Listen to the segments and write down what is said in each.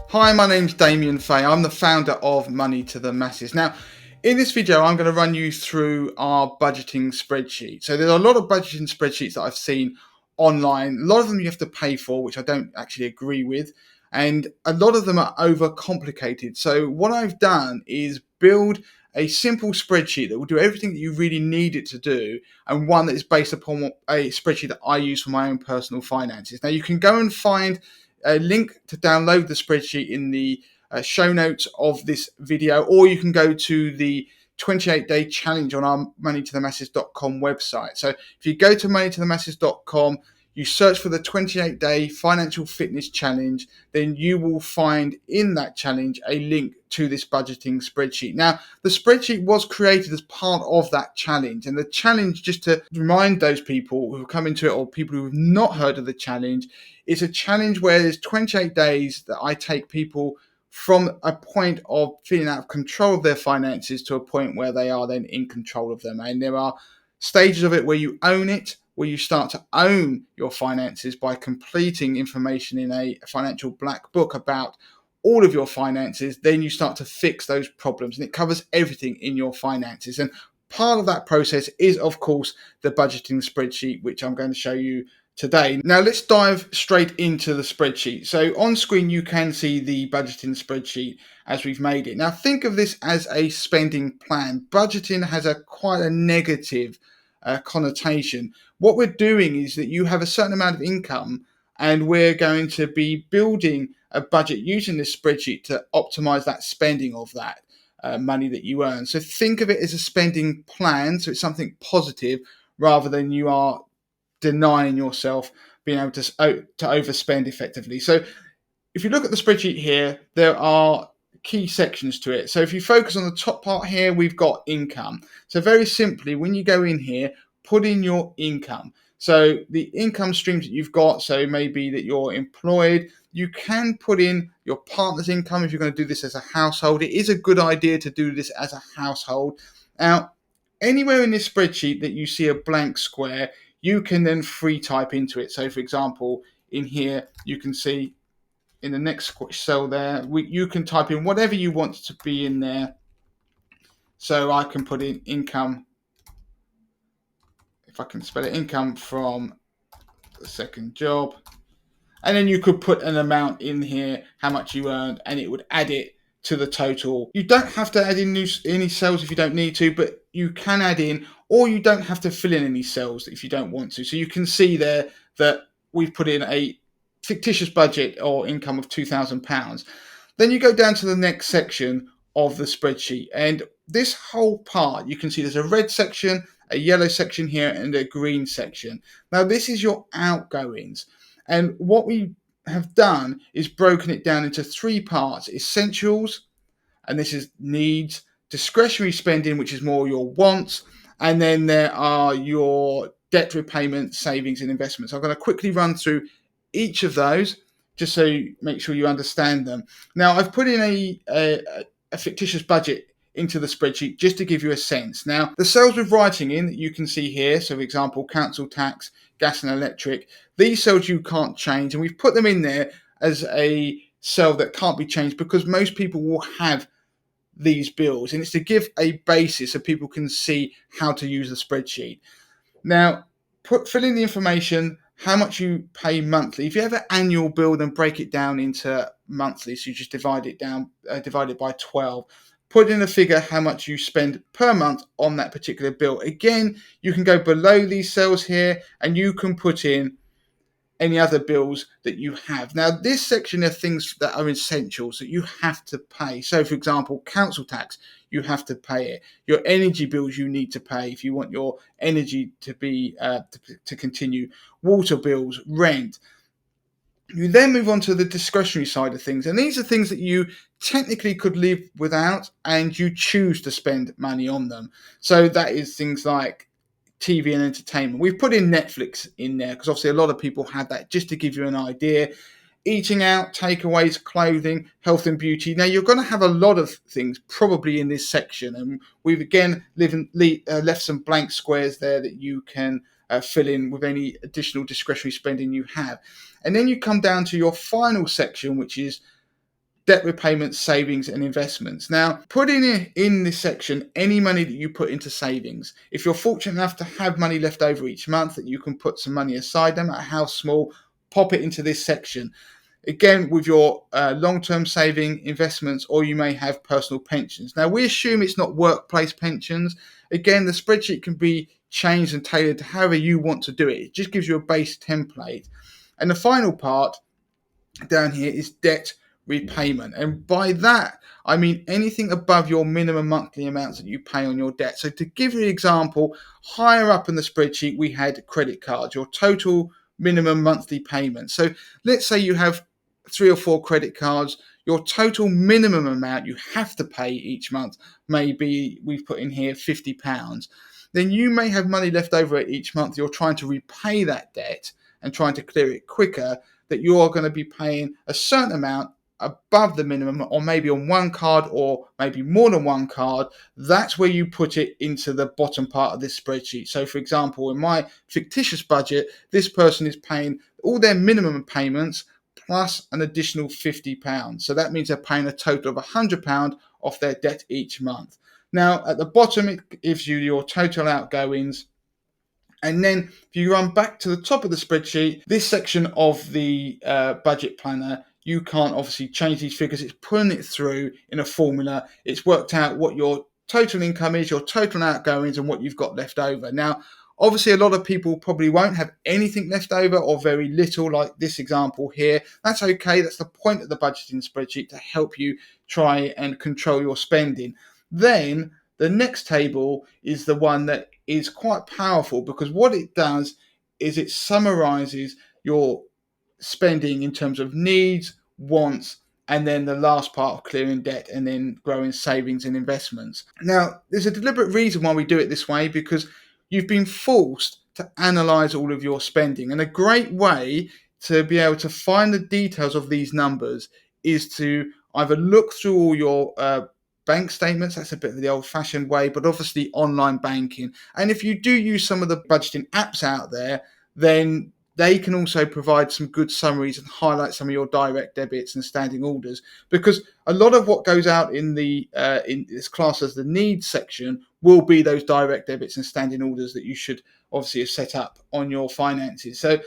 Hi, my name's Damien Fay. I'm the founder of Money to the Masses. Now, in this video, I'm going to run you through our budgeting spreadsheet. So there's a lot of budgeting spreadsheets that I've seen online. A lot of them you have to pay for, which I don't actually agree with. And a lot of them are overcomplicated. So what I've done is build a simple spreadsheet that will do everything that you really need it to do, and one that is based upon a spreadsheet that I use for my own personal finances. Now, you can go and find a link to download the spreadsheet in the show notes of this video, or you can go to the 28-day challenge on our moneytothemasses.com website. So if you go to moneytothemasses.com, you search for the 28-day financial fitness challenge, then you will find in that challenge a link to this budgeting spreadsheet. Now, the spreadsheet was created as part of that challenge, and the challenge, just to remind those people who come into it or people who have not heard of the challenge, it's a challenge where there's 28 days that I take people from a point of feeling out of control of their finances to a point where they are then in control of them. And there are stages of it where you own it, where you start to own your finances by completing information in a financial black book about all of your finances. Then you start to fix those problems, and it covers everything in your finances. And part of that process is, of course, the budgeting spreadsheet, which I'm going to show you today. Now let's dive straight into the spreadsheet. So on screen you can see the budgeting spreadsheet as we've made it. Now think of this as a spending plan. Budgeting has quite a negative connotation. What we're doing is that you have a certain amount of income, and we're going to be building a budget using this spreadsheet to optimize that spending of that money that you earn. So think of it as a spending plan, so it's something positive rather than you are denying yourself being able to overspend effectively. So if you look at the spreadsheet here, there are key sections to it. So if you focus on the top part here, we've got income. So very simply, when you go in here, put in your income. So the income streams that you've got, so maybe that you're employed, you can put in your partner's income if you're going to do this as a household. It is a good idea to do this as a household. Now, anywhere in this spreadsheet that you see a blank square, you can then free type into it. So for example, in here, you can see in the next cell there, you can type in whatever you want to be in there. So I can put in income, if I can spell it, income from the second job. And then you could put an amount in here, how much you earned, and it would add it to the total. You don't have to add in any cells if you don't need to, but you can add in, or you don't have to fill in any cells if you don't want to. So you can see there that we've put in a fictitious budget or income of £2,000. Then you go down to the next section of the spreadsheet, and this whole part, you can see there's a red section, a yellow section here, and a green section. Now this is your outgoings. And what we have done is broken it down into three parts: essentials, and this is needs; discretionary spending, which is more your wants; and then there are your debt repayment, savings, and investments. I'm going to quickly run through each of those just so you make sure you understand them. Now, I've put in a fictitious budget into the spreadsheet just to give you a sense. Now, the cells with writing in that you can see here, so for example, council tax, gas and electric, these cells you can't change, and we've put them in there as a cell that can't be changed because most people will have these bills, and it's to give a basis so people can see how to use the spreadsheet. Now, fill in the information, how much you pay monthly. If you have an annual bill, then break it down into monthly, so you just divide it by 12. Put in a figure how much you spend per month on that particular bill. Again, you can go below these cells here and you can put in any other bills that you have. Now, this section are things that are essentials that you have to pay. So, for example, council tax, you have to pay it. Your energy bills you need to pay if you want your energy to be to continue. Water bills, rent. You then move on to the discretionary side of things, and these are things that you technically could live without, and you choose to spend money on them. So that is things like TV and entertainment. We've put in Netflix in there because obviously a lot of people had that, just to give you an idea. Eating out, takeaways, clothing, health and beauty. Now, you're going to have a lot of things probably in this section, and we've again left some blank squares there that you can fill in with any additional discretionary spending you have. And then you come down to your final section, which is debt repayment, savings, and investments. Now, put in this section any money that you put into savings. If you're fortunate enough to have money left over each month that you can put some money aside, no matter how small, pop it into this section. Again, with your long-term saving investments, or you may have personal pensions. Now, we assume it's not workplace pensions. Again, the spreadsheet can be changed and tailored to however you want to do it. It just gives you a base template. And the final part down here is debt repayment. And by that, I mean anything above your minimum monthly amounts that you pay on your debt. So to give you an example, higher up in the spreadsheet, we had credit cards, your total minimum monthly payment. So let's say you have 3 or 4 credit cards. Your total minimum amount you have to pay each month may be, we've put in here, £50. Then you may have money left over each month. You're trying to repay that debt and trying to clear it quicker, that you are going to be paying a certain amount above the minimum, or maybe on one card, or maybe more than one card. That's where you put it into the bottom part of this spreadsheet. So for example, in my fictitious budget, this person is paying all their minimum payments plus an additional £50. So that means they're paying a total of £100 off their debt each month. Now at the bottom, it gives you your total outgoings. And then if you run back to the top of the spreadsheet, this section of the budget planner, you can't obviously change these figures. It's putting it through in a formula. It's worked out what your total income is, your total outgoings, and what you've got left over. Now, obviously, a lot of people probably won't have anything left over, or very little, like this example here. That's okay. That's the point of the budgeting spreadsheet, to help you try and control your spending. Then the next table is the one that is quite powerful, because what it does is it summarizes your spending in terms of needs, wants, and then the last part of clearing debt, and then growing savings and investments. Now, there's a deliberate reason why we do it this way, because you've been forced to analyze all of your spending. And a great way to be able to find the details of these numbers is to either look through all your bank statements. That's a bit of the old-fashioned way, but obviously online banking. And if you do use some of the budgeting apps out there, then they can also provide some good summaries and highlight some of your direct debits and standing orders, because a lot of what goes out in this class as the needs section will be those direct debits and standing orders that you should obviously have set up on your finances. So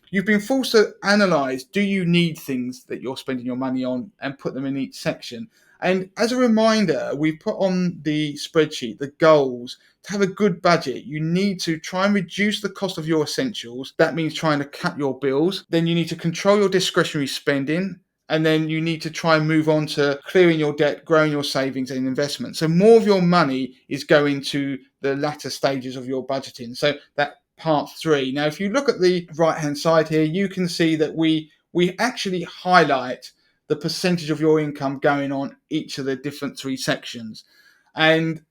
you've been forced to analyze, do you need things that you're spending your money on, and put them in each section. And as a reminder, we put on the spreadsheet the goals. To have a good budget, you need to try and reduce the cost of your essentials. That means trying to cut your bills. Then you need to control your discretionary spending. And then you need to try and move on to clearing your debt, growing your savings and investments. So more of your money is going to the latter stages of your budgeting. So that part 3. Now, if you look at the right-hand side here, you can see that we actually highlight the percentage of your income going on each of the different 3 sections. And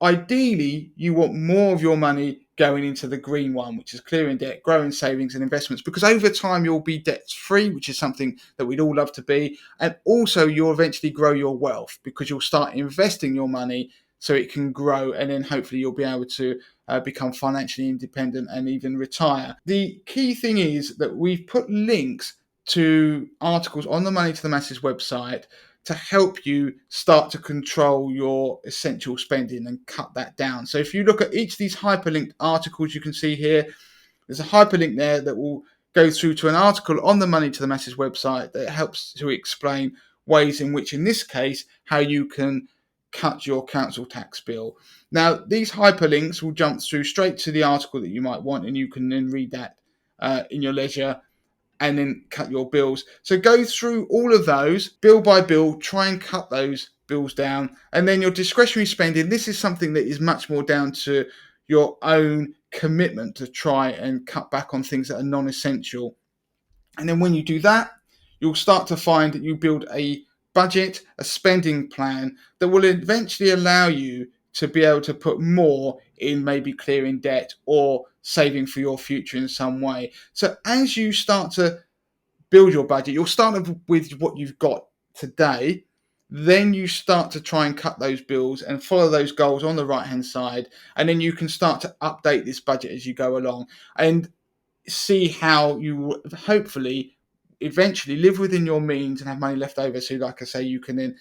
ideally, you want more of your money going into the green one, which is clearing debt, growing savings and investments, because over time you'll be debt free, which is something that we'd all love to be. And also you'll eventually grow your wealth, because you'll start investing your money so it can grow, and then hopefully you'll be able to become financially independent and even retire. The key thing is that we've put links to articles on the Money to the Masses website to help you start to control your essential spending and cut that down. So if you look at each of these hyperlinked articles you can see here, there's a hyperlink there that will go through to an article on the Money to the Masses website that helps to explain ways in which, in this case, how you can cut your council tax bill. Now, these hyperlinks will jump through straight to the article that you might want, and you can then read that in your leisure, and then cut your bills. So go through all of those bill by bill, try and cut those bills down. And then your discretionary spending, this is something that is much more down to your own commitment to try and cut back on things that are non-essential. And then when you do that, you'll start to find that you build a budget, a spending plan that will eventually allow you to be able to put more in maybe clearing debt or saving for your future in some way. So as you start to build your budget, you'll start with what you've got today, then you start to try and cut those bills and follow those goals on the right hand side. And then you can start to update this budget as you go along and see how you will hopefully eventually live within your means and have money left over. So, like I say, you can then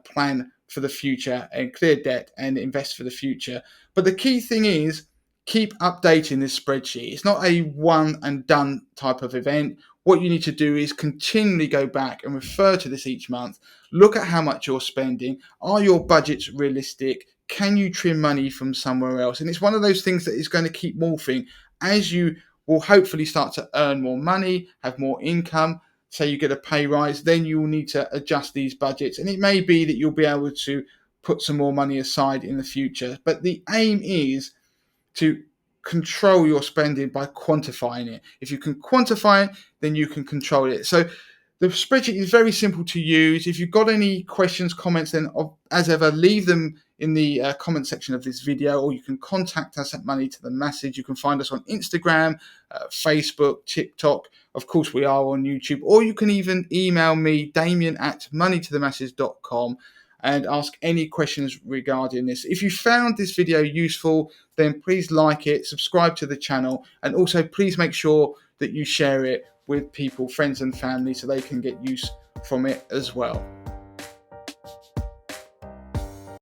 plan for the future and clear debt and invest for the future. But the key thing is keep updating this spreadsheet. It's not a one and done type of event. What you need to do is continually go back and refer to this each month. Look at how much you're spending. Are your budgets realistic? Can you trim money from somewhere else? And it's one of those things that is going to keep morphing as you will hopefully start to earn more money, have more income. Say you get a pay rise, then you will need to adjust these budgets. And it may be that you'll be able to put some more money aside in the future. But the aim is to control your spending by quantifying it. If you can quantify it, then you can control it. So the spreadsheet is very simple to use. If you've got any questions, comments, then as ever, leave them in the comment section of this video, or you can contact us at Money to the Masses. You can find us on Instagram, Facebook, TikTok. Of course, we are on YouTube, or you can even email me, Damien at moneytothemasses.com, and ask any questions regarding this. If you found this video useful, then please like it, subscribe to the channel, and also please make sure that you share it with people, friends and family, so they can get use from it as well.